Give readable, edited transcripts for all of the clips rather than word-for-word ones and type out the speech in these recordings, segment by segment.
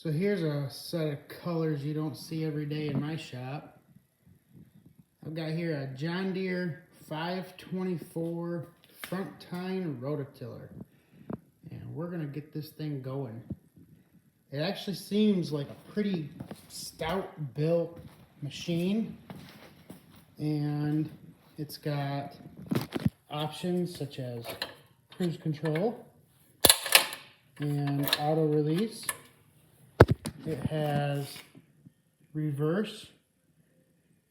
So here's a set of colors you don't see every day in my shop. I've got here a John Deere 524 front tine rototiller. And we're gonna get this thing going. It actually seems like a pretty stout built machine. And it's got options such as cruise control and auto release. It has reverse,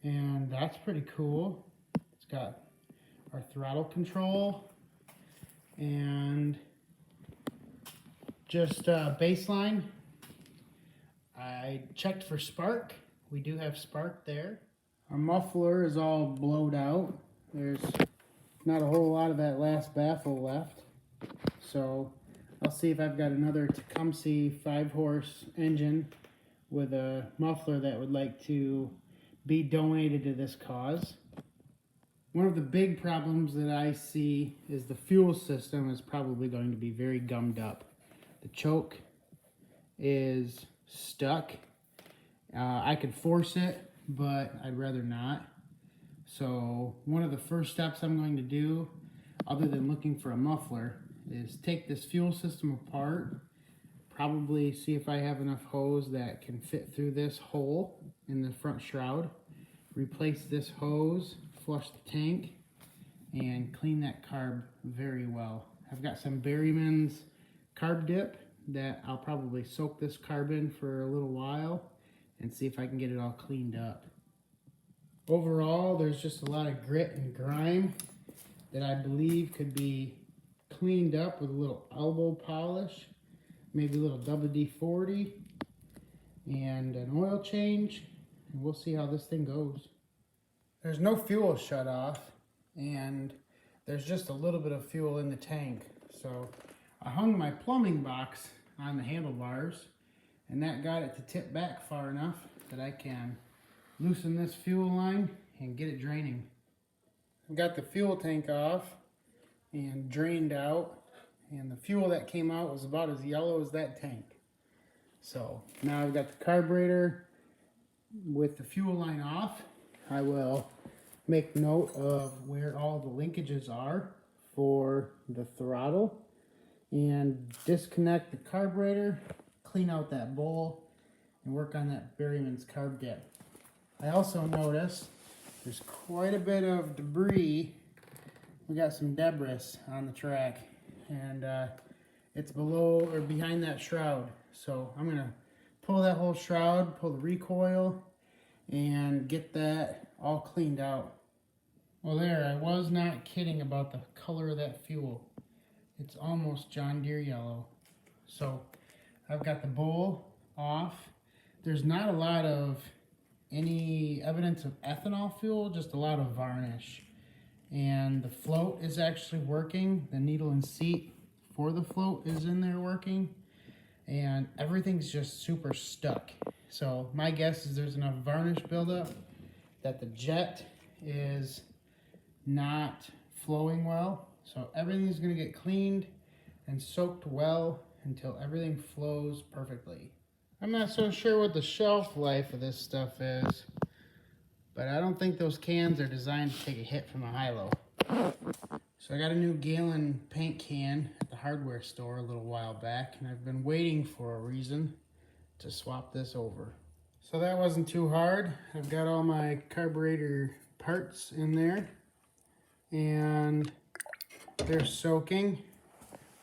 and that's pretty cool. It's got our throttle control and just baseline. I checked for spark. We do have spark there. Our muffler is all blowed out. There's not a whole lot of that last baffle left. So I'll see if I've got another Tecumseh 5-horse engine with a muffler that would like to be donated to this cause. One of the big problems that I see is the fuel system is probably going to be very gummed up. The choke is stuck. I could force it, but I'd rather not. So one of the first steps I'm going to do, other than looking for a muffler, is take this fuel system apart, probably see if I have enough hose that can fit through this hole in the front shroud, replace this hose, flush the tank, and clean that carb very well. I've got some Berryman's carb dip that I'll probably soak this carb in for a little while and see if I can get it all cleaned up. Overall, there's just a lot of grit and grime that I believe could be cleaned up with a little elbow polish, maybe a little WD-40 and an oil change, and we'll see how this thing goes. There's no fuel shut off, and there's just a little bit of fuel in the tank. So I hung my plumbing box on the handlebars, and that got it to tip back far enough that I can loosen this fuel line and get it draining. I've got the fuel tank off and drained out, and the fuel that came out was about as yellow as that tank. So now I've got the carburetor with the fuel line off. I will make note of where all the linkages are for the throttle and disconnect the carburetor, clean out that bowl, and work on that Berryman's carb dip. I also noticed there's quite a bit of debris. We got some debris on the track, and it's below or behind that shroud. So I'm gonna pull that whole shroud, pull the recoil, and get that all cleaned out. Well, there, I was not kidding about the color of that fuel. It's almost John Deere yellow. So I've got the bowl off. There's not a lot of any evidence of ethanol fuel, just a lot of varnish. And the float is actually working. The needle and seat for the float is in there working. And everything's just super stuck. So my guess is there's enough varnish buildup that the jet is not flowing well. So everything's gonna get cleaned and soaked well until everything flows perfectly. I'm not so sure what the shelf life of this stuff is, but I don't think those cans are designed to take a hit from a high-low. So I got a new gallon paint can at the hardware store a little while back, and I've been waiting for a reason to swap this over. So that wasn't too hard. I've got all my carburetor parts in there, and they're soaking.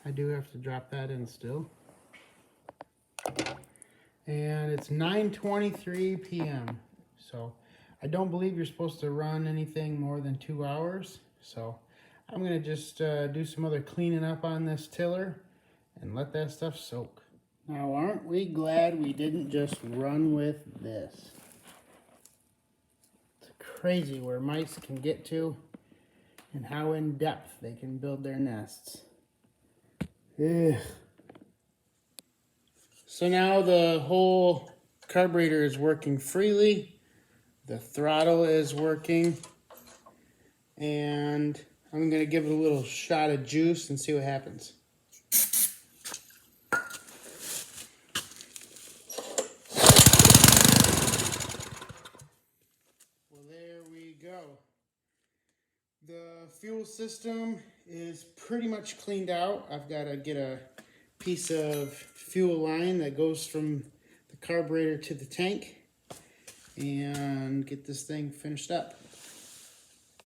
I do have to drop that in still. And it's 9:23 p.m. So I don't believe you're supposed to run anything more than 2 hours. So I'm gonna just do some other cleaning up on this tiller and let that stuff soak. Now, aren't we glad we didn't just run with this? It's crazy where mice can get to and how in depth they can build their nests. Ugh. So now the whole carburetor is working freely, the throttle is working, and I'm going to give it a little shot of juice and see what happens. The fuel system is pretty much cleaned out. I've got to get a piece of fuel line that goes from the carburetor to the tank and get this thing finished up.